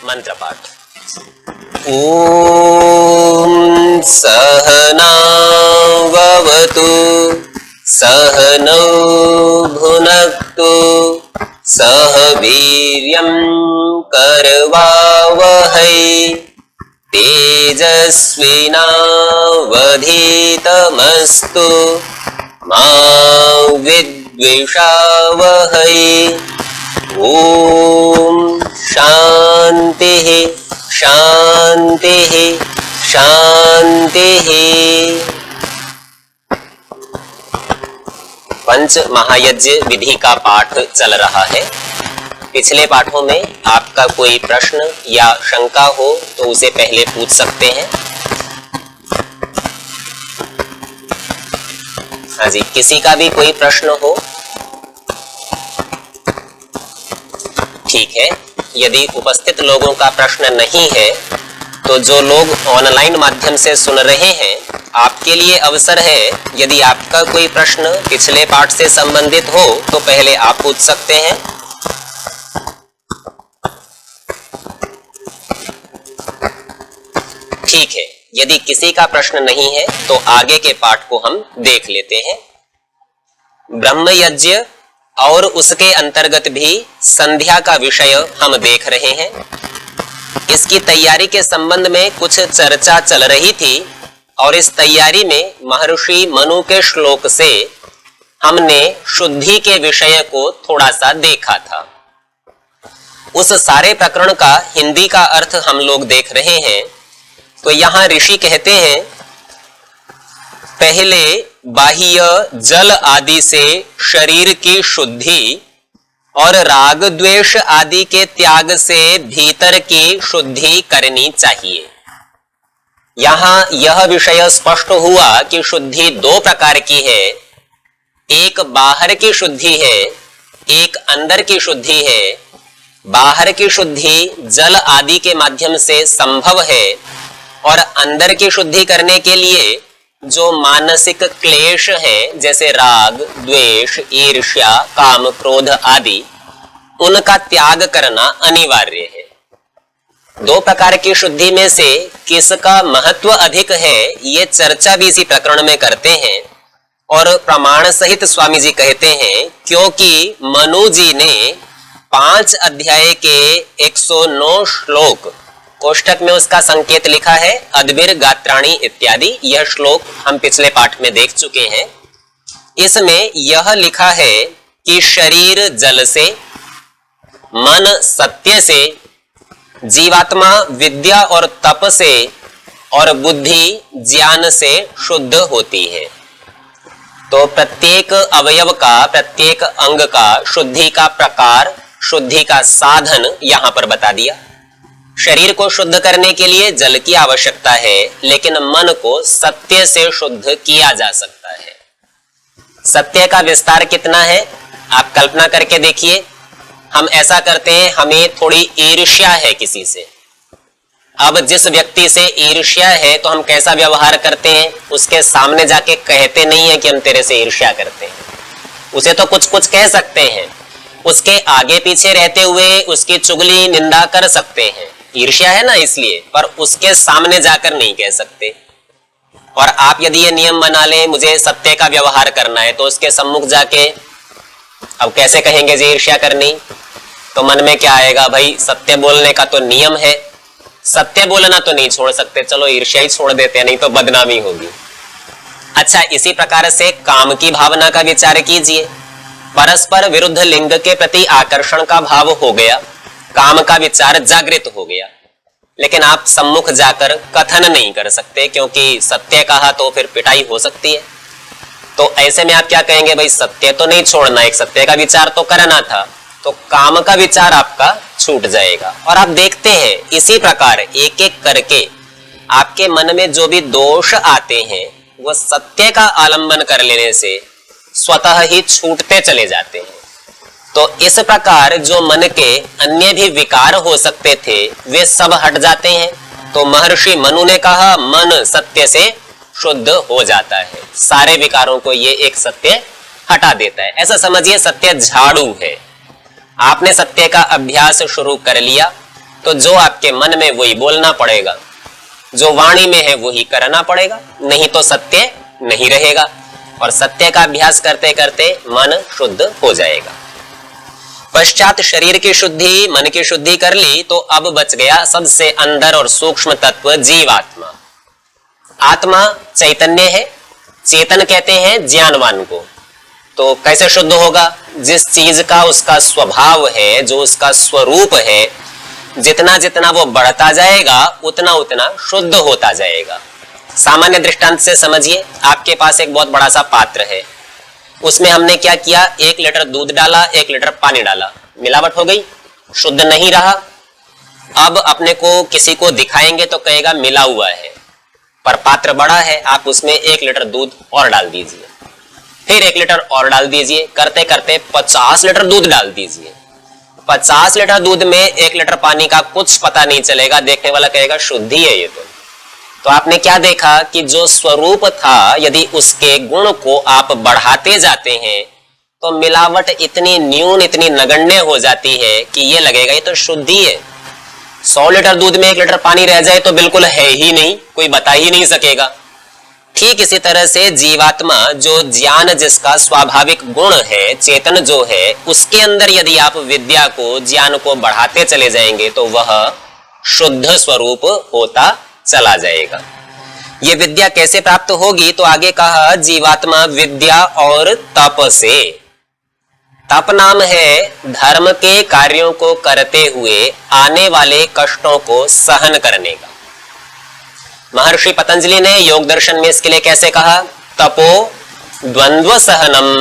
मंत्र पाठ। ओम सहनाववतु सहनौ भुनक्तु सह वीर्यं करवावहै तेजस्विनावधीतमस्तु मा विद्विषावहै। ओम शांतिः शांतिः शांतिः। पंच महायज्ञ विधि का पाठ चल रहा है। पिछले पाठों में आपका कोई प्रश्न या शंका हो तो उसे पहले पूछ सकते हैं। हाँ जी, किसी का भी कोई प्रश्न हो? ठीक है, यदि उपस्थित लोगों का प्रश्न नहीं है तो जो लोग ऑनलाइन माध्यम से सुन रहे हैं, आपके लिए अवसर है, यदि आपका कोई प्रश्न पिछले पाठ से संबंधित हो तो पहले आप पूछ सकते हैं। ठीक है, यदि किसी का प्रश्न नहीं है तो आगे के पाठ को हम देख लेते हैं। ब्रह्म यज्ञ और उसके अंतर्गत भी संध्या का विषय हम देख रहे हैं। इसकी तैयारी के संबंध में कुछ चर्चा चल रही थी और इस तैयारी में महर्षि मनु के श्लोक से हमने शुद्धि के विषय को थोड़ा सा देखा था। उस सारे प्रकरण का हिंदी का अर्थ हम लोग देख रहे हैं। तो यहां ऋषि कहते हैं, पहले बाह्य जल आदि से शरीर की शुद्धि और राग द्वेष आदि के त्याग से भीतर की शुद्धि करनी चाहिए। यहां यह विषय स्पष्ट हुआ कि शुद्धि दो प्रकार की है, एक बाहर की शुद्धि है, एक अंदर की शुद्धि है। बाहर की शुद्धि जल आदि के माध्यम से संभव है और अंदर की शुद्धि करने के लिए जो मानसिक क्लेश है, जैसे राग द्वेष ईर्ष्या काम क्रोध आदि, उनका त्याग करना अनिवार्य है। दो प्रकार की शुद्धि में से किसका महत्व अधिक है, ये चर्चा भी इसी प्रकरण में करते हैं और प्रमाण सहित स्वामी जी कहते हैं, क्योंकि मनु जी ने 5 अध्याय के 109 श्लोक, कोष्टक में उसका संकेत लिखा है अद्भिर गात्राणी इत्यादि। यह श्लोक हम पिछले पाठ में देख चुके हैं। इसमें यह लिखा है कि शरीर जल से, मन सत्य से, जीवात्मा विद्या और तप से और बुद्धि ज्ञान से शुद्ध होती है। तो प्रत्येक अवयव का, प्रत्येक अंग का शुद्धि का प्रकार, शुद्धि का साधन यहां पर बता दिया। शरीर को शुद्ध करने के लिए जल की आवश्यकता है, लेकिन मन को सत्य से शुद्ध किया जा सकता है। सत्य का विस्तार कितना है आप कल्पना करके देखिए। हम ऐसा करते हैं, हमें थोड़ी ईर्ष्या है किसी से। अब जिस व्यक्ति से ईर्ष्या है तो हम कैसा व्यवहार करते हैं? उसके सामने जाके कहते नहीं है कि हम तेरे से ईर्ष्या करते हैं। उसे तो कुछ कुछ कह सकते हैं, उसके आगे पीछे रहते हुए उसकी चुगली निंदा कर सकते हैं, ईर्ष्या है ना इसलिए, पर उसके सामने जाकर नहीं कह सकते। और आप यदि ये नियम बना लें, मुझे सत्य का व्यवहार करना है, तो उसके सम्मुख जाके अब कैसे कहेंगे जी ईर्ष्या करनी? तो मन में क्या आएगा, भाई सत्य बोलने का तो नियम है, सत्य बोलना तो नहीं छोड़ सकते, चलो ईर्ष्या ही छोड़ देते हैं, नहीं तो बदनामी होगी। अच्छा, इसी प्रकार से काम की भावना का विचार कीजिए। परस्पर विरुद्ध लिंग के प्रति आकर्षण का भाव हो गया, काम का विचार जागृत हो गया, लेकिन आप सम्मुख जाकर कथन नहीं कर सकते, क्योंकि सत्य कहा तो फिर पिटाई हो सकती है। तो ऐसे में आप क्या कहेंगे, भाई सत्य तो नहीं छोड़ना, एक सत्य का विचार तो करना था, तो काम का विचार आपका छूट जाएगा। और आप देखते हैं इसी प्रकार एक एक करके आपके मन में जो भी दोष आते हैं वो सत्य का आलंबन कर लेने से स्वतः ही छूटते चले जाते हैं। तो इस प्रकार जो मन के अन्य भी विकार हो सकते थे वे सब हट जाते हैं। तो महर्षि मनु ने कहा मन सत्य से शुद्ध हो जाता है, सारे विकारों को ये एक सत्य हटा देता है। ऐसा समझिए सत्य झाड़ू है। आपने सत्य का अभ्यास शुरू कर लिया, तो जो आपके मन में वही बोलना पड़ेगा, जो वाणी में है वही करना पड़ेगा, नहीं तो सत्य नहीं रहेगा। और सत्य का अभ्यास करते करते मन शुद्ध हो जाएगा। पश्चात शरीर की शुद्धि, मन की शुद्धि कर ली, तो अब बच गया सबसे अंदर और सूक्ष्म तत्व जीवात्मा। आत्मा चैतन्य है, चेतन कहते हैं ज्ञानवान को। तो कैसे शुद्ध होगा? जिस चीज का उसका स्वभाव है, जो उसका स्वरूप है, जितना जितना वो बढ़ता जाएगा उतना उतना शुद्ध होता जाएगा। सामान्य दृष्टांत से समझिए, आपके पास एक बहुत बड़ा सा पात्र है, उसमें हमने क्या किया, 1 लीटर दूध डाला, 1 लीटर पानी डाला, मिलावट हो गई, शुद्ध नहीं रहा। अब अपने को किसी को दिखाएंगे तो कहेगा मिला हुआ है, पर पात्र बड़ा है, आप उसमें 1 लीटर दूध और डाल दीजिए, फिर 1 लीटर और डाल दीजिए, करते करते 50 लीटर दूध डाल दीजिए। 50 लीटर दूध में 1 लीटर पानी का कुछ पता नहीं चलेगा, देखने वाला कहेगा शुद्धि है ये तो आपने क्या देखा कि जो स्वरूप था, यदि उसके गुण को आप बढ़ाते जाते हैं तो मिलावट इतनी न्यून, इतनी नगण्य हो जाती है कि ये लगेगा ये तो शुद्धि है। 100 लीटर दूध में 1 लीटर पानी रह जाए तो बिल्कुल है ही नहीं, कोई बता ही नहीं सकेगा। ठीक इसी तरह से जीवात्मा, जो ज्ञान जिसका स्वाभाविक गुण है, चेतन जो है, उसके अंदर यदि आप विद्या को, ज्ञान को बढ़ाते चले जाएंगे तो वह शुद्ध स्वरूप होता चला जाएगा। ये विद्या कैसे प्राप्त होगी? तो आगे कहा जीवात्मा विद्या और तप से। तप नाम है धर्म के कार्यों को करते हुए आने वाले कष्टों को सहन करने का। महर्षि पतंजलि ने योग दर्शन में इसके लिए कैसे कहा? तपो द्वंद्व सहनम,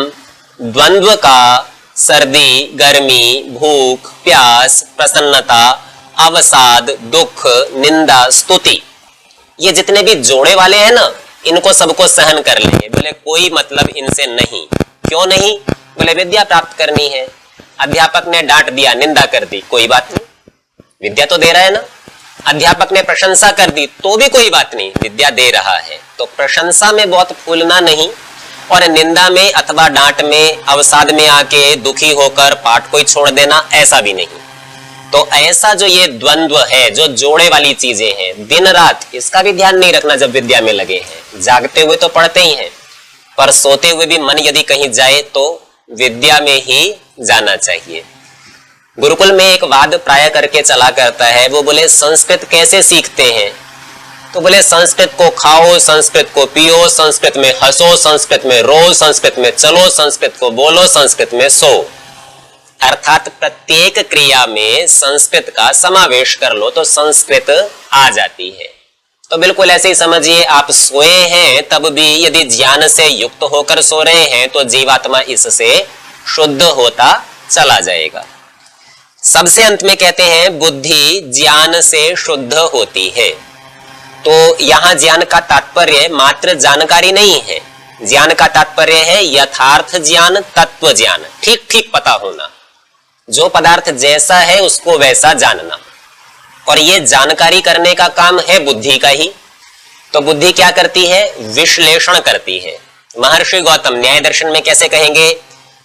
द्वंद्व का सर्दी, गर्मी, भूख, प्यास, प्रसन्नता, अवसाद, दुख, निंदा, स्तुति, ये जितने भी जोड़े वाले हैं ना, इनको सबको सहन कर लेंगे। बोले कोई मतलब इनसे नहीं। क्यों नहीं? बोले विद्या प्राप्त करनी है, अध्यापक ने डांट दिया, निंदा कर दी, कोई बात नहीं, विद्या तो दे रहा है ना। अध्यापक ने प्रशंसा कर दी तो भी कोई बात नहीं, विद्या दे रहा है। तो प्रशंसा में बहुत फूलना नहीं, और निंदा में अथवा डांट में, अवसाद में आके दुखी होकर पाठ को ही छोड़ देना, ऐसा भी नहीं। तो ऐसा जो ये द्वंद्व है, जो जोड़े वाली चीजें हैं, दिन रात इसका भी ध्यान नहीं रखना। जब विद्या में लगे हैं, जागते हुए तो पढ़ते ही हैं, पर सोते हुए भी मन यदि कहीं जाए तो विद्या में ही जाना चाहिए। गुरुकुल में एक वाद प्राय करके चला करता है, वो बोले संस्कृत कैसे सीखते हैं? तो बोले संस्कृत को खाओ, संस्कृत को पियो, संस्कृत में हंसो, संस्कृत में रो, संस्कृत में चलो, संस्कृत को बोलो, संस्कृत में सो। अर्थात प्रत्येक क्रिया में संस्कृत का समावेश कर लो तो संस्कृत आ जाती है। तो बिल्कुल ऐसे ही समझिए, आप सोए हैं तब भी यदि ज्ञान से युक्त होकर सो रहे हैं तो जीवात्मा इससे शुद्ध होता चला जाएगा। सबसे अंत में कहते हैं बुद्धि ज्ञान से शुद्ध होती है। तो यहां ज्ञान का तात्पर्य मात्र जानकारी नहीं है, ज्ञान का तात्पर्य है यथार्थ ज्ञान, तत्व ज्ञान, ठीक ठीक पता होना, जो पदार्थ जैसा है उसको वैसा जानना। और ये जानकारी करने का काम है बुद्धि का ही। तो बुद्धि क्या करती है? विश्लेषण करती है। महर्षि गौतम न्याय दर्शन में कैसे कहेंगे?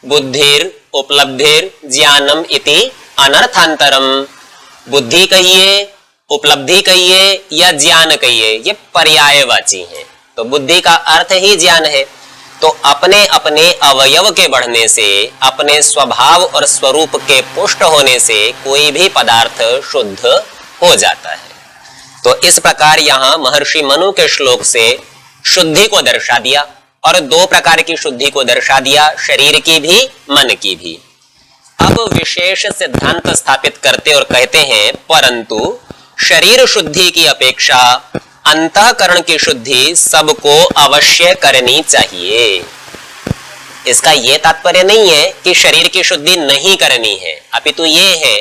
बुद्धिर उपलब्धिर ज्ञानम इति अनर्थांतरम। बुद्धि कहिए, उपलब्धि कहिए या ज्ञान कहिए, ये पर्यायवाची है। तो बुद्धि का अर्थ ही ज्ञान है। तो अपने अपने अवयव के बढ़ने से, अपने स्वभाव और स्वरूप के पुष्ट होने से कोई भी पदार्थ शुद्ध हो जाता है। तो इस प्रकार यहाँ महर्षि मनु के श्लोक से शुद्धि को दर्शा दिया, और 2 प्रकार की शुद्धि को दर्शा दिया, शरीर की भी, मन की भी। अब विशेष सिद्धांत स्थापित करते और कहते हैं परंतु शरीर शुद्धि की अपेक्षा अंतःकरण की शुद्धि सबको अवश्य करनी चाहिए। इसका यह तात्पर्य नहीं है कि शरीर की शुद्धि नहीं करनी है, अपितु ये है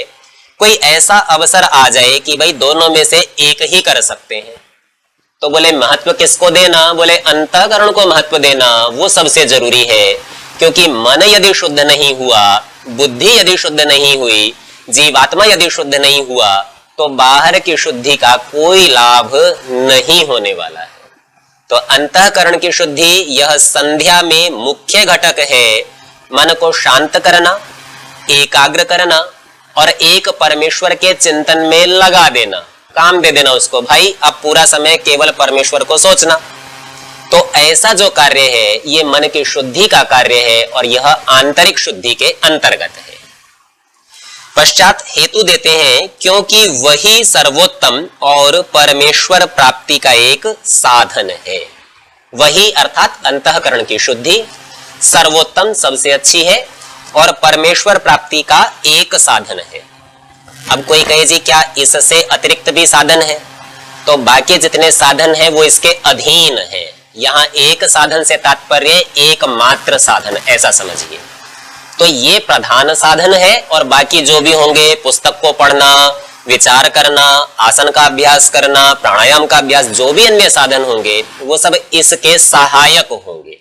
कोई ऐसा अवसर आ जाए कि भाई दोनों में से एक ही कर सकते हैं, तो बोले महत्व किसको देना? बोले अंतःकरण को महत्व देना, वो सबसे जरूरी है। क्योंकि मन यदि शुद्ध नहीं हुआ, बुद्धि यदि शुद्ध नहीं हुई, जीवात्मा यदि शुद्ध नहीं हुआ, तो बाहर की शुद्धि का कोई लाभ नहीं होने वाला है। तो अंतःकरण की शुद्धि यह संध्या में मुख्य घटक है। मन को शांत करना, एकाग्र करना, और एक परमेश्वर के चिंतन में लगा देना, काम दे देना उसको, भाई अब पूरा समय केवल परमेश्वर को सोचना। तो ऐसा जो कार्य है ये मन की शुद्धि का कार्य है और यह आंतरिक शुद्धि के अंतर्गत है। पश्चात हेतु देते हैं क्योंकि वही सर्वोत्तम और परमेश्वर प्राप्ति का एक साधन है। वही अर्थात अंतःकरण की शुद्धि सर्वोत्तम, सबसे अच्छी है और परमेश्वर प्राप्ति का एक साधन है। अब कोई कहे जी क्या इससे अतिरिक्त भी साधन है? तो बाकी जितने साधन हैं वो इसके अधीन है। यहाँ एक साधन से तात्पर्य एकमात्र साधन, ऐसा समझिए। तो ये प्रधान साधन है और बाकी जो भी होंगे, पुस्तक को पढ़ना, विचार करना, आसन का अभ्यास करना, प्राणायाम का अभ्यास, जो भी अन्य साधन होंगे वो सब इसके सहायक होंगे।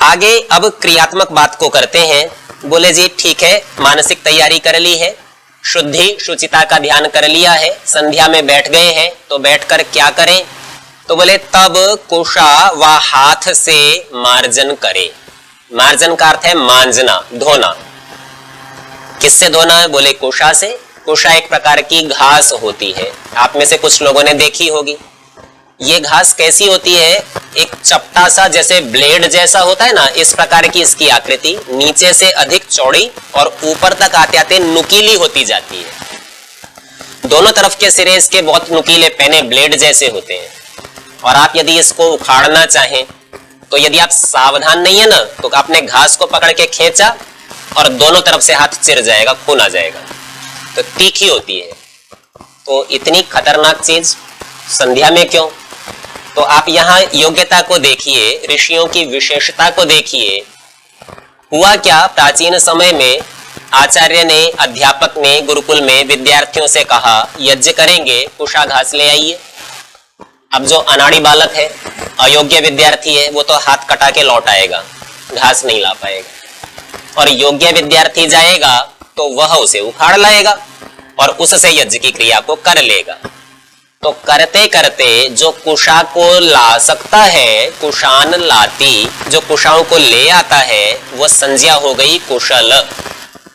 आगे अब क्रियात्मक बात को करते हैं। बोले जी ठीक है, मानसिक तैयारी कर ली है, शुद्धि शुचिता का ध्यान कर लिया है, संध्या में बैठ गए हैं, तो बैठकर क्या करें? तो बोले तब कुशा व हाथ से मार्जन करे। मार्जन का अर्थ है मांजना, धोना। किससे धोना है? बोले कुशा से। कुशा एक प्रकार की घास होती है, आप में से कुछ लोगों ने देखी होगी। ये घास कैसी होती है? एक चपटा सा, जैसे ब्लेड जैसा होता है ना, इस प्रकार की इसकी आकृति, नीचे से अधिक चौड़ी और ऊपर तक आते आते नुकीली होती जाती है। दोनों तरफ के सिरे इसके बहुत नुकीले पैने ब्लेड जैसे होते हैं और आप यदि इसको उखाड़ना चाहें तो यदि आप सावधान नहीं है ना तो आपने घास को पकड़ के खींचा और दोनों तरफ से हाथ चिर जाएगा, खून आ जाएगा। तो तीखी होती है। तो इतनी खतरनाक चीज संध्या में क्यों? तो आप यहाँ योग्यता को देखिए, ऋषियों की विशेषता को देखिए। हुआ क्या, प्राचीन समय में आचार्य ने, अध्यापक ने गुरुकुल में विद्यार्थियों से कहा यज्ञ करेंगे, कुशा घास ले आइए। अब जो अनाड़ी बालक है, अयोग्य विद्यार्थी है, वो तो हाथ कटा के लौट आएगा, घास नहीं ला पाएगा। और योग्य विद्यार्थी जाएगा तो वह उसे उखाड़ लाएगा और उससे यज्ञ की क्रिया को कर लेगा। तो करते करते जो कुशा को ला सकता है, कुशान लाती, जो कुशाओं को ले आता है, वो संज्ञा हो गई कुशल,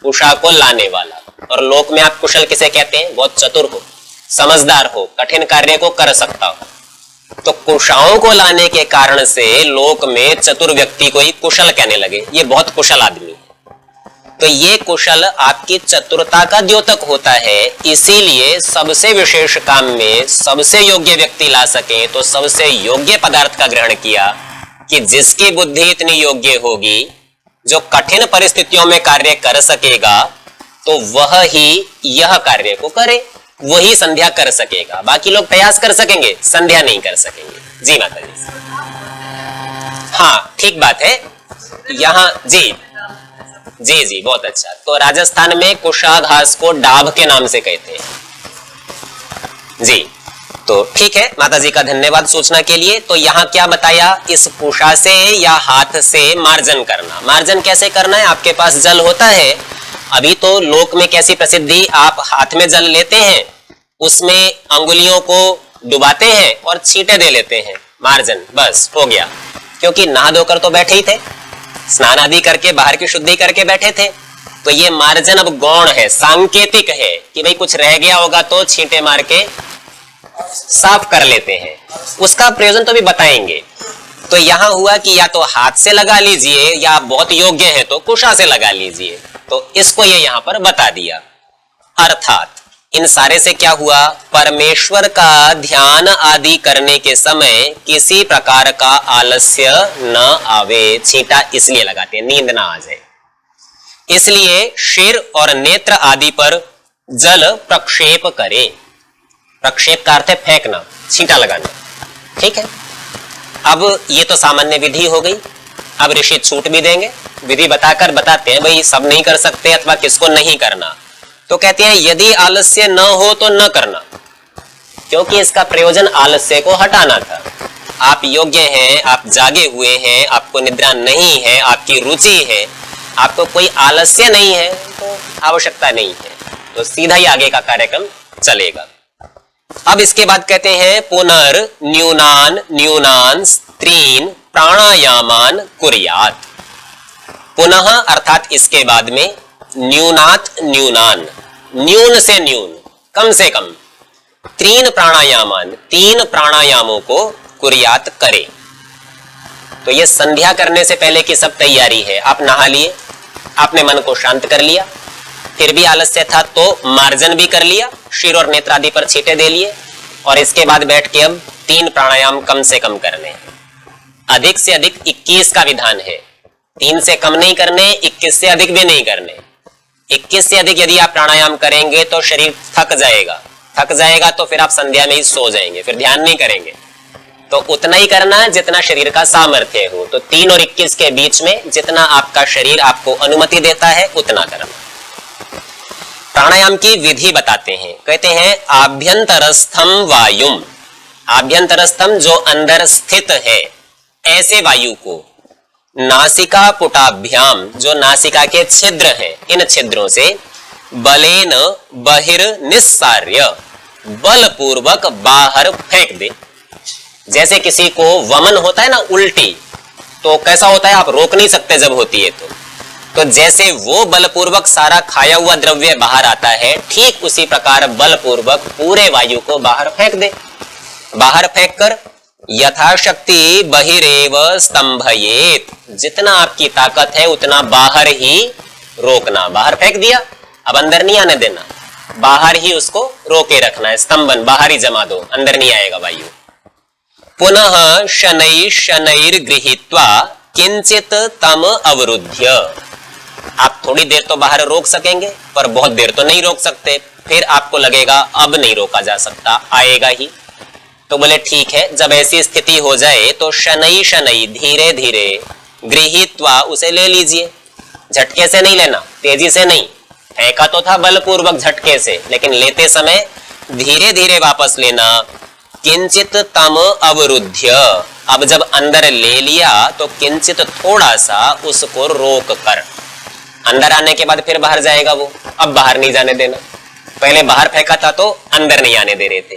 कुशा को लाने वाला। और लोक में आप कुशल किसे कहते हैं? बहुत चतुर हो, समझदार हो, कठिन कार्य को कर सकता हो। तो कुशाओं को लाने के कारण से लोक में चतुर व्यक्ति को ही कुशल कहने लगे, ये बहुत कुशल आदमी। तो ये कुशल आपकी चतुरता का द्योतक होता है। इसीलिए सबसे विशेष काम में सबसे योग्य व्यक्ति ला सके तो सबसे योग्य पदार्थ का ग्रहण किया कि जिसकी बुद्धि इतनी योग्य होगी, जो कठिन परिस्थितियों में कार्य कर सकेगा, तो वह ही यह कार्य को करे, वही संध्या कर सकेगा। बाकी लोग प्रयास कर सकेंगे, संध्या नहीं कर सकेंगे। जी माता जी। हाँ ठीक बात है। यहाँ जी जी जी बहुत अच्छा। तो राजस्थान में कुशा घास को डाभ के नाम से कहते हैं जी। तो ठीक है, माता जी का धन्यवाद सूचना के लिए। तो यहाँ क्या बताया, इस कुशा से या हाथ से मार्जन करना। मार्जन कैसे करना है? आपके पास जल होता है, अभी तो लोक में कैसी प्रसिद्धि, आप हाथ में जल लेते हैं, उसमें अंगुलियों को डुबाते हैं और छींटे दे लेते हैं, मार्जन, बस हो गया। क्योंकि नहा धोकर तो बैठे ही थे, स्नान आदि करके बाहर की शुद्धि करके बैठे थे। तो ये मार्जन अब गौण है, सांकेतिक है कि भाई कुछ रह गया होगा तो छींटे मार के साफ कर लेते हैं। उसका प्रयोजन तो भी बताएंगे। तो यहाँ हुआ कि या तो हाथ से लगा लीजिए या बहुत योग्य है तो कुशा से लगा लीजिए। तो इसको ये यहाँ पर बता दिया। अर्थात इन सारे से क्या हुआ, परमेश्वर का ध्यान आदि करने के समय किसी प्रकार का आलस्य न आवे। छींटा इसलिए लगाते हैं नींद ना आ जाए, इसलिए शिर और नेत्र आदि पर जल प्रक्षेप करे। प्रक्षेप का अर्थ है फेंकना, छींटा लगाना। ठीक है, अब ये तो सामान्य विधि हो गई। अब ऋषि छूट भी देंगे, विधि बताकर बताते हैं भाई सब नहीं कर सकते अथवा किसको नहीं करना। तो कहते हैं यदि आलस्य न हो तो न करना, क्योंकि इसका प्रयोजन आलस्य को हटाना था। आप योग्य हैं, आप जागे हुए हैं, आपको निद्रा नहीं है, आपकी रुचि है, आपको कोई आलस्य नहीं है तो आवश्यकता नहीं है, तो सीधा ही आगे का कार्यक्रम चलेगा। अब इसके बाद कहते हैं पुनर् न्यूनान न्यूनान स्त्रीन प्राणायामान कुर्यात। पुनः अर्थात इसके बाद में, न्यूनात न्यूनान, न्यून से न्यून, कम से कम, 3 प्राणायामान, 3 प्राणायामों को कुर्यात करे। तो ये संध्या करने से पहले की सब तैयारी है। आप नहा लिए, आपने मन को शांत कर लिया, फिर भी आलस्य था तो मार्जन भी कर लिया, शीर और नेत्र आदि पर छींटे दे लिए, और इसके बाद बैठ के अब 3 प्राणायाम कम से कम करने हैं। अधिक से अधिक 21 का विधान है, 3 से कम नहीं करने, 21 से अधिक भी नहीं करने। 21 से अधिक यदि आप प्राणायाम करेंगे तो शरीर थक जाएगा तो फिर आप संध्या में ही सो जाएंगे, फिर ध्यान नहीं करेंगे। तो उतना ही करना है जितना शरीर का सामर्थ्य हो। तो 3 और 21 के बीच में जितना आपका शरीर आपको अनुमति देता है उतना करना। प्राणायाम की विधि बताते हैं, कहते हैं आभ्यंतरस्थम वायुम, आभ्यंतरस्थम जो अंदर स्थित है ऐसे वायु को, नासिका पुटाभ्याम जो नासिका के छिद्र हैं, इन छिद्रों से बलेन बहिर्निस्सार्य, बलपूर्वक बाहर फेंक दे। जैसे किसी को वमन होता है ना, उल्टी, तो कैसा होता है, आप रोक नहीं सकते जब होती है तो जैसे वो बलपूर्वक सारा खाया हुआ द्रव्य बाहर आता है, ठीक उसी प्रकार बलपूर्वक पूरे वायु को बाहर फेंक दे। बाहर फेंक कर यथाशक्ति बहिरेव स्तंभयेत, जितना आपकी ताकत है उतना बाहर ही रोकना। बाहर फेंक दिया, अब अंदर नहीं आने देना, बाहर ही उसको रोके रखना है, स्तंभन, बाहर ही जमा दो, अंदर नहीं आएगा वायु। पुनः शनैः शनैर् गृहीत्वा किंचित तम अवरुध्य, आप थोड़ी देर तो बाहर रोक सकेंगे पर बहुत देर तो नहीं रोक सकते, फिर आपको लगेगा अब नहीं रोका जा सकता, आएगा ही। तो बोले ठीक है, जब ऐसी स्थिति हो जाए तो शनैः शनैः, धीरे धीरे, गृहीत्वा, उसे ले लीजिए, झटके से नहीं लेना, तेजी से नहीं। फेंका तो था बलपूर्वक झटके से, लेकिन लेते समय धीरे धीरे वापस लेना। किंचित तम अवरुध्य, अब जब अंदर ले लिया तो किंचित थोड़ा सा उसको रोक कर, अंदर आने के बाद फिर बाहर जाएगा वो, अब बाहर नहीं जाने देना। पहले बाहर फेंका था तो अंदर नहीं आने दे रहे थे,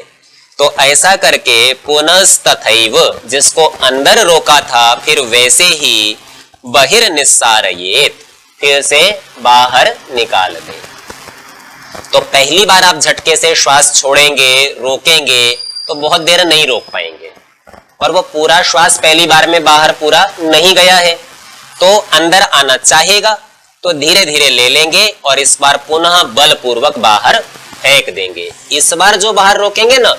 तो ऐसा करके पुनस्तथैव, जिसको अंदर रोका था फिर वैसे ही बहिर्निस्सारयेत, फिर से बाहर निकाल दे। तो पहली बार आप झटके से श्वास छोड़ेंगे, रोकेंगे तो बहुत देर नहीं रोक पाएंगे, और वो पूरा श्वास पहली बार में बाहर पूरा नहीं गया है तो अंदर आना चाहेगा, तो धीरे धीरे ले लेंगे और इस बार पुनः बलपूर्वक बाहर फेंक देंगे। इस बार जो बाहर रोकेंगे ना,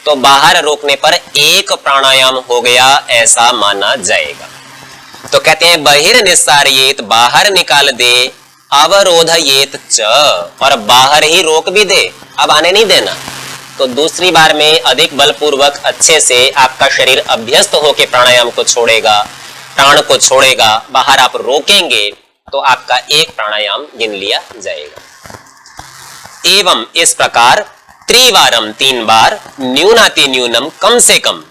तो बाहर रोकने पर 1 प्राणायाम हो गया ऐसा माना जाएगा। तो कहते हैं बहिर्निस्सारयेत, बाहर निकाल दे, अवरोधयेत च, और बाहर ही रोक भी दे, अब आने नहीं देना। तो दूसरी बार में अधिक बलपूर्वक अच्छे से आपका शरीर अभ्यस्त होकर प्राणायाम को छोड़ेगा, प्राण को छोड़ेगा, बाहर आप रोकेंगे तो आपका 1 प्राणायाम गिन लिया जाएगा। एवं इस प्रकार त्रिवारम, 3 बार, न्यूनाति न्यूनम, कम से कम,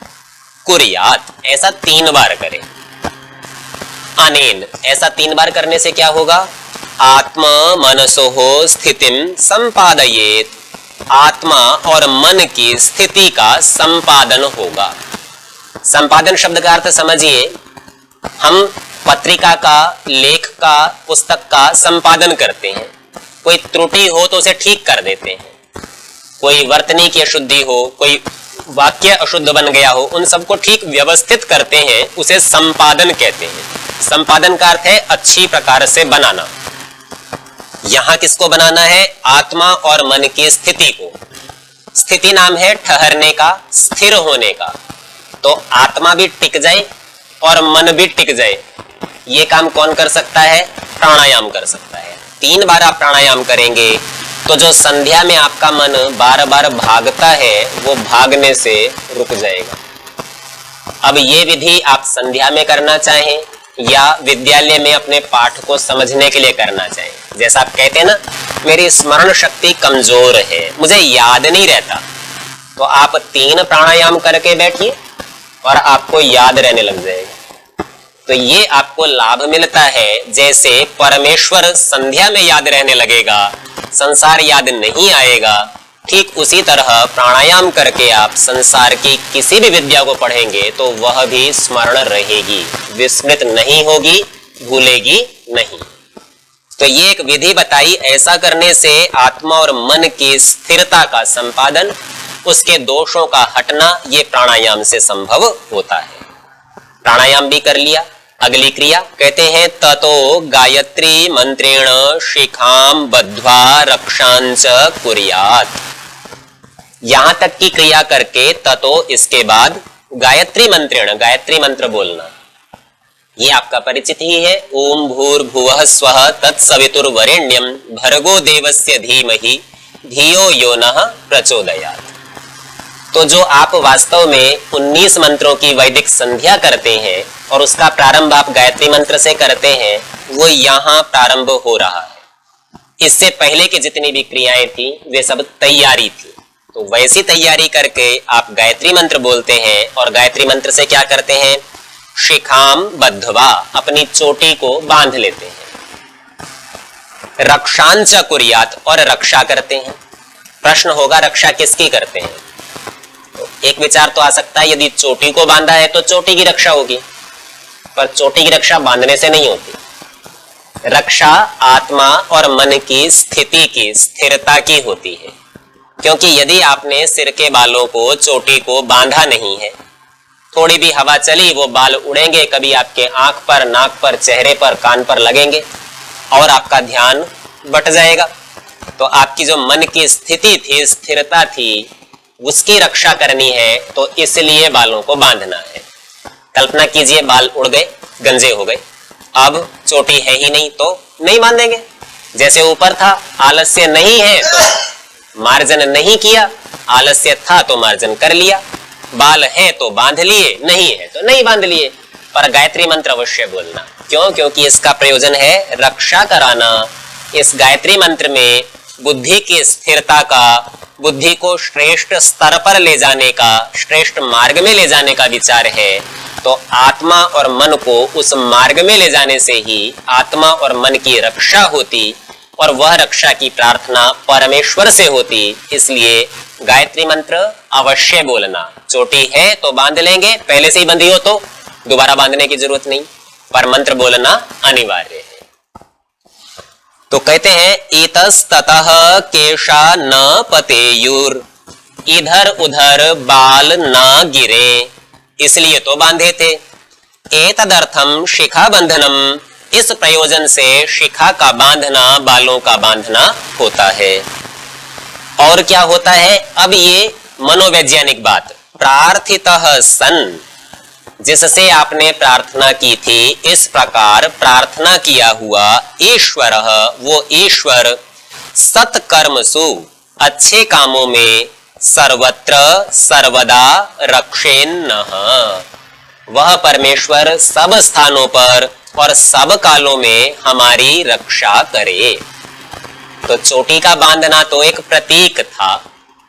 कुर्यात, ऐसा 3 बार करें। अनेन, ऐसा 3 बार करने से क्या होगा, आत्मा मनसोः स्थितिम संपादयेत, आत्मा और मन की स्थिति का संपादन होगा। संपादन शब्द का अर्थ समझिए, हम पत्रिका का, लेख का, पुस्तक का संपादन करते हैं। कोई त्रुटि हो तो उसे ठीक कर देते हैं, कोई वर्तनी की अशुद्धि हो, कोई वाक्य अशुद्ध बन गया हो, उन सबको ठीक व्यवस्थित करते हैं, उसे संपादन कहते हैं। संपादन का अर्थ है अच्छी प्रकार से बनाना। यहां किसको बनाना है, आत्मा और मन की स्थिति को। स्थिति नाम है ठहरने का, स्थिर होने का। तो आत्मा भी टिक जाए और मन भी टिक जाए, ये काम कौन कर सकता है, प्राणायाम कर सकता है। 3 बार आप प्राणायाम करेंगे तो जो संध्या में आपका मन बार बार भागता है वो भागने से रुक जाएगा। अब ये विधि आप संध्या में करना चाहें या विद्यालय में अपने पाठ को समझने के लिए करना चाहें, जैसा आप कहते हैं ना, मेरी स्मरण शक्ति कमजोर है, मुझे याद नहीं रहता, तो आप 3 प्राणायाम करके बैठिए और आपको याद रहने लग जाएगा। तो ये आपको लाभ मिलता है, जैसे परमेश्वर संध्या में याद रहने लगेगा, संसार याद नहीं आएगा, ठीक उसी तरह प्राणायाम करके आप संसार की किसी भी विद्या को पढ़ेंगे तो वह भी स्मरण रहेगी, विस्मृत नहीं होगी, भूलेगी नहीं। तो तो ये एक विधि बताई, ऐसा करने से आत्मा और मन की स्थिरता का संपादन, उसके दोषों का हटना, ये प्राणायाम से संभव होता है। प्राणायाम भी कर लिया। अगली क्रिया कहते हैं ततो गायत्री मंत्रेण शिखाम बद्ध्वा रक्षांच कुर्यात्। यहां तक की क्रिया करके ततो इसके बाद गायत्री मंत्रेण, गायत्री मंत्र बोलना, ये आपका परिचित ही है। ओम भूर्भुवः स्वः तत्सवितुर्वरेण्यं भर्गो देवस्य धीमहि धियो यो नः प्रचोदयात्। तो जो आप वास्तव में 19 मंत्रों की वैदिक संध्या करते हैं और उसका प्रारंभ आप गायत्री मंत्र से करते हैं, वो यहाँ प्रारंभ हो रहा है। इससे पहले की जितनी भी क्रियाएं थी वे सब तैयारी थी। तो वैसी तैयारी करके आप गायत्री मंत्र बोलते हैं और गायत्री मंत्र से क्या करते हैं? शिखाम बद्ध्वा, अपनी चोटी को बांध लेते हैं। रक्षांच कुर्यात्, और रक्षा करते हैं। प्रश्न होगा रक्षा किसकी करते हैं? तो एक विचार तो आ सकता है यदि चोटी को बांधा है तो चोटी की रक्षा होगी, पर चोटी की रक्षा बांधने से नहीं होती। रक्षा आत्मा और मन की स्थिति की, स्थिरता की होती है। क्योंकि यदि आपने सिर के बालों को, चोटी को बांधा नहीं है, थोड़ी भी हवा चली वो बाल उड़ेंगे, कभी आपके आंख पर, नाक पर, चेहरे पर, कान पर लगेंगे और आपका ध्यान बट जाएगा। तो आपकी जो मन की स्थिति थी, स्थिरता थी, उसकी रक्षा करनी है, तो इसलिए बालों को बांधना है। कल्पना कीजिए बाल उड़ गए, गंजे हो गए, अब चोटी है ही नहीं तो नहीं बांधेंगे। जैसे ऊपर था, आलस्य नहीं है तो मार्जन नहीं किया, आलस्य था तो मार्जन कर लिया। बाल है तो बांध लिए, नहीं है तो नहीं बांध लिए। पर गायत्री मंत्र अवश्य बोलना। क्यों? क्योंकि इसका प्रयोजन है रक्षा कराना। इस गायत्री मंत्र में बुद्धि की स्थिरता का, बुद्धि को श्रेष्ठ स्तर पर ले जाने का, श्रेष्ठ मार्ग में ले जाने का विचार है। तो आत्मा और मन को उस मार्ग में ले जाने से ही आत्मा और मन की रक्षा होती, और वह रक्षा की प्रार्थना परमेश्वर से होती। इसलिए गायत्री मंत्र अवश्य बोलना। चोटी है तो बांध लेंगे, पहले से ही बंधी हो तो दोबारा बांधने की जरूरत नहीं, पर मंत्र बोलना अनिवार्य है। तो कहते हैं इतस्ततः केशा न पतेयुर, इधर उधर बाल न गिरे, इसलिए तो बांधे थे। एतदर्थम शिखा बंधनम, इस प्रयोजन से शिखा का बांधना, बालों का बांधना होता है। और क्या होता है? अब ये मनोवैज्ञानिक बात, प्रार्थितः सन, जिससे आपने प्रार्थना की थी, इस प्रकार प्रार्थना किया हुआ ईश्वरः, वो ईश्वर सत्कर्मसु, अच्छे कामों में, सर्वत्र सर्वदा रक्षेन्नः, वह परमेश्वर सब स्थानों पर और सब कालों में हमारी रक्षा करे। तो चोटी का बांधना तो एक प्रतीक था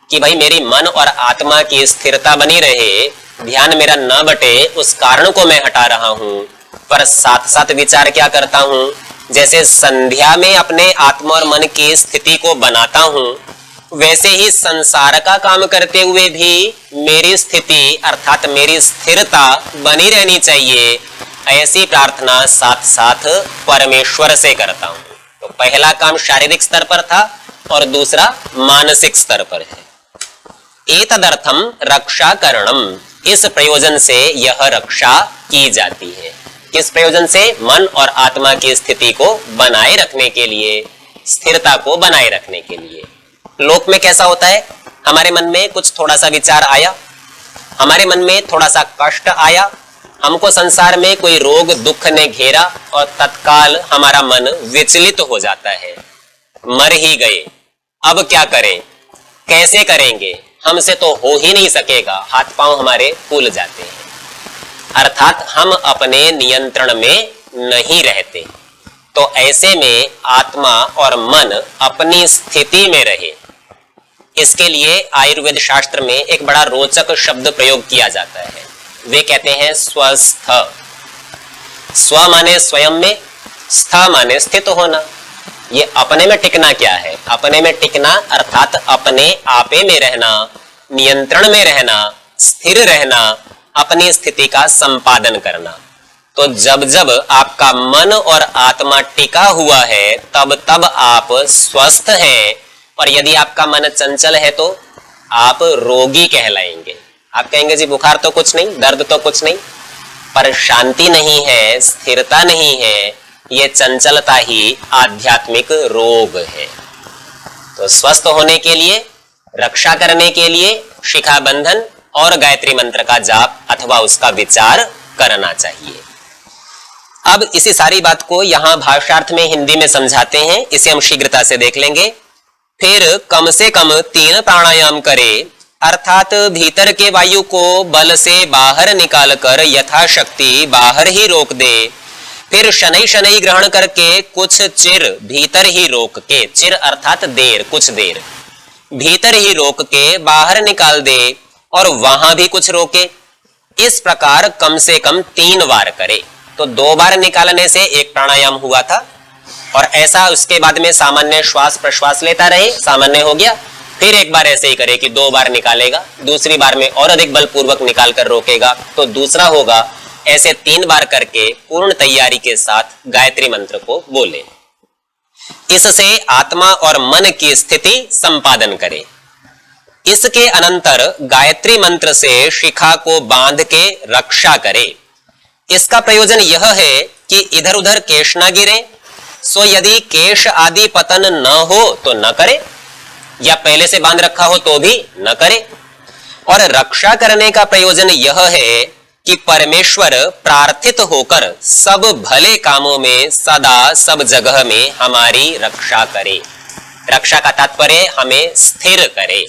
कि भाई मेरी मन और आत्मा की स्थिरता बनी रहे, ध्यान मेरा न बटे, उस कारण को मैं हटा रहा हूं। पर साथ साथ विचार क्या करता हूं? जैसे संध्या में अपने आत्मा और मन की स्थिति को बनाता हूं, वैसे ही संसार का काम करते हुए भी मेरी स्थिति अर्थात मेरी स्थिरता बनी रहनी चाहिए। ऐसी प्रार्थना साथ साथ परमेश्वर से करता हूं। तो पहला काम शारीरिक स्तर पर था और दूसरा मानसिक स्तर पर है। एतदर्थम रक्षा करणम, इस प्रयोजन से यह रक्षा की जाती है। किस प्रयोजन से? मन और आत्मा की स्थिति को बनाए रखने के लिए, स्थिरता को बनाए रखने के लिए। लोक में कैसा होता है? हमारे मन में कुछ थोड़ा सा विचार आया, हमारे मन में थोड़ा सा कष्ट आया, हमको संसार में कोई रोग दुख ने घेरा और तत्काल हमारा मन विचलित हो जाता है। मर ही गए, अब क्या करें, कैसे करेंगे, हमसे तो हो ही नहीं सकेगा, हाथ पांव हमारे फूल जाते हैं। अर्थात हम अपने नियंत्रण में नहीं रहते। तो ऐसे में आत्मा और मन अपनी स्थिति में रहे, इसके लिए आयुर्वेद शास्त्र में एक बड़ा रोचक शब्द प्रयोग किया जाता है। वे कहते हैं स्वस्थ। स्व माने स्वयं में, स्थ माने स्थित होना। ये अपने में टिकना क्या है? अपने में टिकना अर्थात अपने आपे में रहना, नियंत्रण में रहना, स्थिर रहना, अपनी स्थिति का संपादन करना। तो जब जब आपका मन और आत्मा टिका हुआ है तब तब आप स्वस्थ हैं, और यदि आपका मन चंचल है तो आप रोगी कहलाएंगे। आप कहेंगे जी बुखार तो कुछ नहीं, दर्द तो कुछ नहीं, पर शांति नहीं है, स्थिरता नहीं है, ये चंचलता ही आध्यात्मिक रोग है। तो स्वस्थ होने के लिए, रक्षा करने के लिए शिखा बंधन और गायत्री मंत्र का जाप अथवा उसका विचार करना चाहिए। अब इसी सारी बात को यहां भाषार्थ में हिंदी में समझाते हैं, इसे हम शीघ्रता से देख लेंगे। फिर कम से कम 3 प्राणायाम करें, अर्थात भीतर के वायु को बल से बाहर निकालकर यथाशक्ति बाहर ही रोक दे। फिर शनै शनै ग्रहण करके कुछ चिर भीतर ही रोक के, चिर अर्थात देर, कुछ देर भीतर ही रोक के बाहर निकाल दे और वहां भी कुछ रोके। इस प्रकार कम से कम 3 बार करे। तो 2 बार निकालने से एक प्राणायाम हुआ था, और ऐसा उसके बाद में सामान्य श्वास प्रश्वास लेता रहे, सामान्य हो गया। फिर एक बार ऐसे ही करे कि 2 बार निकालेगा, दूसरी बार में और अधिक बलपूर्वक निकाल कर रोकेगा तो दूसरा होगा। ऐसे 3 बार करके पूर्ण तैयारी के साथ गायत्री मंत्र को बोले। इससे आत्मा और मन की स्थिति संपादन करे। इसके अनंतर गायत्री मंत्र से शिखा को बांध के रक्षा करे। इसका प्रयोजन यह है कि इधर उधर केश न गिरे, सो यदि केश आदि पतन न हो तो न करे, या पहले से बांध रखा हो तो भी न करे। और रक्षा करने का प्रयोजन यह है कि परमेश्वर प्रार्थित होकर सब भले कामों में सदा सब जगह में हमारी रक्षा करे। रक्षा का तात्पर्य हमें स्थिर करे,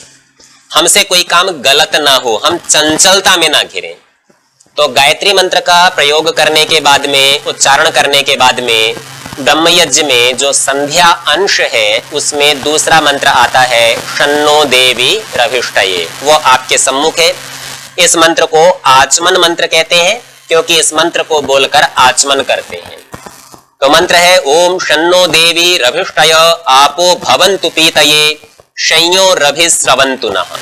हमसे कोई काम गलत ना हो, हम चंचलता में ना घिरें। तो गायत्री मंत्र का प्रयोग करने के बाद में, उच्चारण करने के बाद में ब्रह्म यज्ञ में जो संध्या अंश है उसमें दूसरा मंत्र आता है शन्नो देवी रभिष्टये, वो आपके सम्मुख है। इस मंत्र को आचमन मंत्र कहते हैं क्योंकि इस मंत्र को बोलकर आचमन करते हैं। तो मंत्र है ओम शन्नो देवी रभिष्टय आपो भवन्तु पीतये शय्यो रभिस्रवन्तु नः।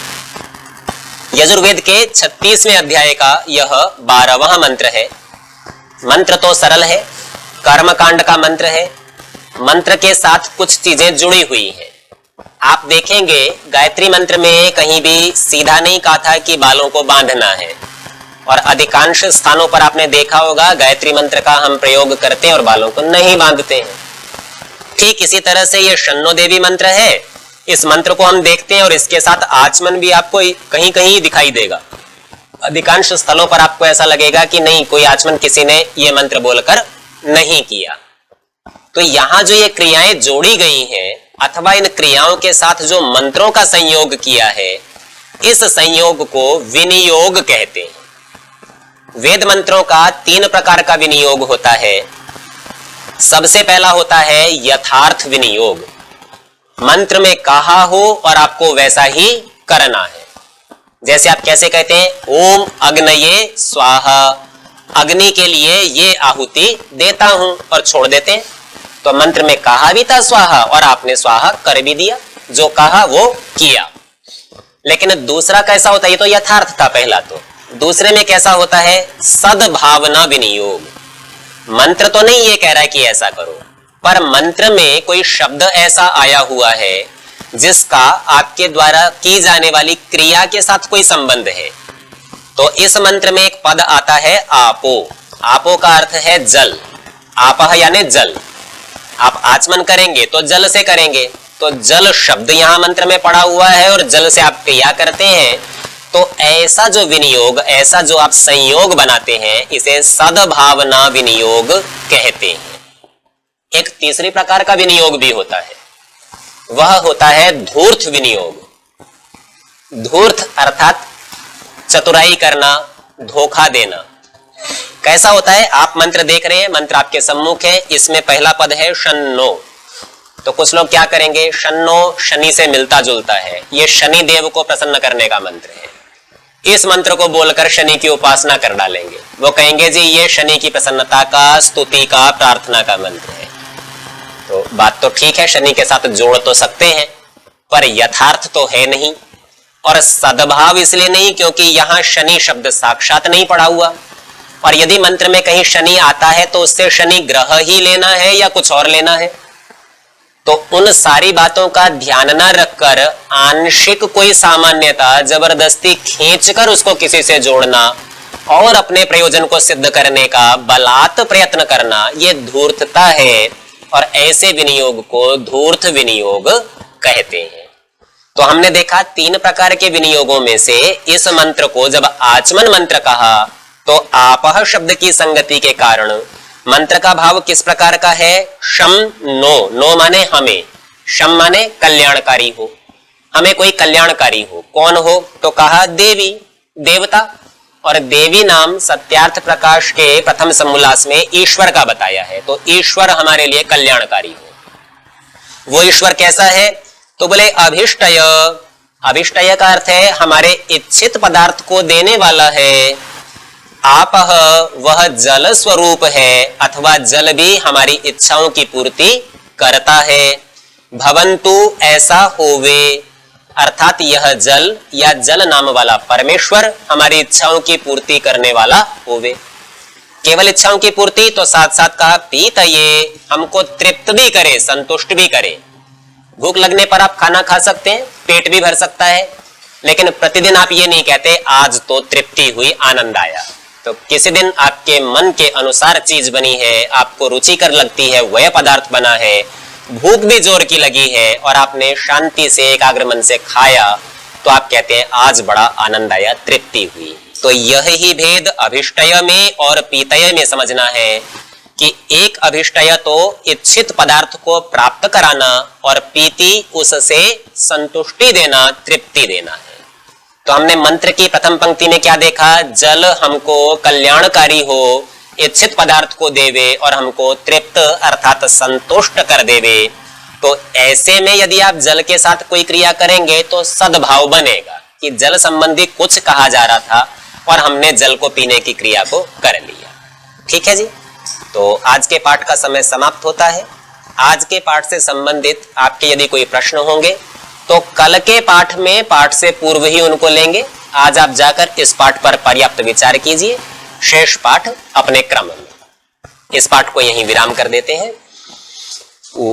यजुर्वेद के 36वें अध्याय का यह 12वां मंत्र है। मंत्र तो सरल है, कर्मकांड का मंत्र है। मंत्र के साथ कुछ चीजें जुड़ी हुई हैं। आप देखेंगे गायत्री मंत्र में कहीं भी सीधा नहीं कहा था कि बालों को बांधना है, और अधिकांश स्थानों पर आपने देखा होगा गायत्री मंत्र का हम प्रयोग करते हैं और बालों को नहीं बांधते हैं। ठीक इसी तरह से ये शन्नो देवी मंत्र है, इस मंत्र को हम देखते हैं और इसके साथ आचमन भी आपको कहीं कहीं दिखाई देगा। अधिकांश स्थलों पर आपको ऐसा लगेगा कि नहीं, कोई आचमन किसी ने ये मंत्र बोलकर नहीं किया। तो यहां जो ये क्रियाएं जोड़ी गई हैं अथवा इन क्रियाओं के साथ जो मंत्रों का संयोग किया है, इस संयोग को विनियोग कहते हैं। वेद मंत्रों का 3 प्रकार का विनियोग होता है। सबसे पहला होता है यथार्थ विनियोग, मंत्र में कहा हो और आपको वैसा ही करना है। जैसे आप कैसे कहते हैं ओम अग्नये स्वाहा, अग्नि के लिए ये आहुति देता हूं और छोड़ देते हैं। तो मंत्र में कहा भी था स्वाहा और आपने स्वाहा कर भी दिया, जो कहा वो किया। लेकिन दूसरा कैसा होता है, ये तो यथार्थ था पहला। तो दूसरे में कैसा होता है सद्भावना विनियोग। मंत्र तो नहीं ये कह रहा है कि ऐसा करो, पर मंत्र में कोई शब्द ऐसा आया हुआ है जिसका आपके द्वारा की जाने वाली क्रिया के साथ कोई संबंध है। तो इस मंत्र में एक पद आता है आपो। आपो का अर्थ है जल, आपह यानी जल। आप आचमन करेंगे तो जल से करेंगे, तो जल शब्द यहां मंत्र में पड़ा हुआ है और जल से आप क्रिया करते हैं। तो ऐसा जो विनियोग, ऐसा जो आप संयोग बनाते हैं, इसे सद्भावना विनियोग कहते हैं। एक तीसरी प्रकार का विनियोग भी होता है, वह होता है धूर्त विनियोग। धूर्त अर्थात चतुराई करना, धोखा देना। कैसा होता है, आप मंत्र देख रहे हैं, मंत्र आपके सम्मुख है, इसमें पहला पद है शन्नो। तो कुछ लोग क्या करेंगे, शन्नो शनि से मिलता जुलता है, ये शनि देव को प्रसन्न करने का मंत्र है। इस मंत्र को बोलकर शनि की उपासना कर डालेंगे। वो कहेंगे जी ये शनि की प्रसन्नता का, स्तुति का, प्रार्थना का मंत्र है। तो बात तो ठीक है, शनि के साथ जोड़ तो सकते हैं, पर यथार्थ तो है नहीं। और सद्भाव इसलिए नहीं क्योंकि यहां शनि शब्द साक्षात नहीं पड़ा हुआ, और यदि मंत्र में कहीं शनि आता है तो उससे शनि ग्रह ही लेना है या कुछ और लेना है। तो उन सारी बातों का ध्यान न रखकर आंशिक कोई सामान्यता जबरदस्ती खींचकर उसको किसी से जोड़ना और अपने प्रयोजन को सिद्ध करने का बलात् प्रयत्न करना, यह धूर्तता है और ऐसे विनियोग को धूर्त विनियोग कहते हैं। तो हमने देखा 3 प्रकार के विनियोगों में से इस मंत्र को जब आचमन मंत्र कहा तो आपह शब्द की संगति के कारण मंत्र का भाव किस प्रकार का है? शम नो, नो माने हमें, शम माने कल्याणकारी हो, हमें कोई कल्याणकारी हो। कौन हो? तो कहा देवी, देवता। और देवी नाम सत्यार्थ प्रकाश के प्रथम समोल्लास में ईश्वर का बताया है, तो ईश्वर हमारे लिए कल्याणकारी हो। वो ईश्वर कैसा है? तो बोले अभिष्टय, अभिष्टय का अर्थ है हमारे इच्छित पदार्थ को देने वाला है। आपह, वह जल स्वरूप है अथवा जल भी हमारी इच्छाओं की पूर्ति करता है। भवन्तु, ऐसा होवे, अर्थात यह जल या जल नाम वाला परमेश्वर हमारी इच्छाओं की पूर्ति करने वाला होवे। केवल इच्छाओं की पूर्ति तो साथ साथ कहा पीतये, हमको तृप्त भी करे, संतुष्ट भी करे। भूख लगने पर आप खाना खा सकते हैं, पेट भी भर सकता है, लेकिन प्रतिदिन आप ये नहीं कहते आज तो तृप्ति हुई, आनंद आया। तो किसी दिन आपके मन के अनुसार चीज बनी है, आपको रुचिकर लगती है, वह पदार्थ बना है, भूख भी जोर की लगी है और आपने शांति से एकाग्र मन से खाया, तो आप कहते हैं आज बड़ा आनंद आया, तृप्ति हुई। तो यह ही भेद अभिष्टय में और पीतय में समझना है कि एक अभिष्टय तो इच्छित पदार्थ को प्राप्त कराना और पीति उससे संतुष्टि देना, तृप्ति देना है। तो हमने मंत्र की प्रथम पंक्ति में क्या देखा? जल हमको कल्याणकारी हो, इच्छित पदार्थ को देवे और हमको तृप्त अर्थात संतुष्ट कर देवे। तो ऐसे में यदि आप जल के साथ कोई क्रिया करेंगे तो सद्भाव बनेगा कि जल संबंधी कुछ कहा जा रहा था और हमने जल को पीने की क्रिया को कर लिया। ठीक है जी, तो आज के पाठ का समय समाप्त होता है। आज के पाठ से संबंधित आपके यदि कोई प्रश्न होंगे तो कल के पाठ में पाठ से पूर्व ही उनको लेंगे। आज आप जाकर इस पाठ पर पर्याप्त विचार कीजिए, शेष पाठ अपने क्रम में। इस पाठ को यहीं विराम कर देते हैं। ओ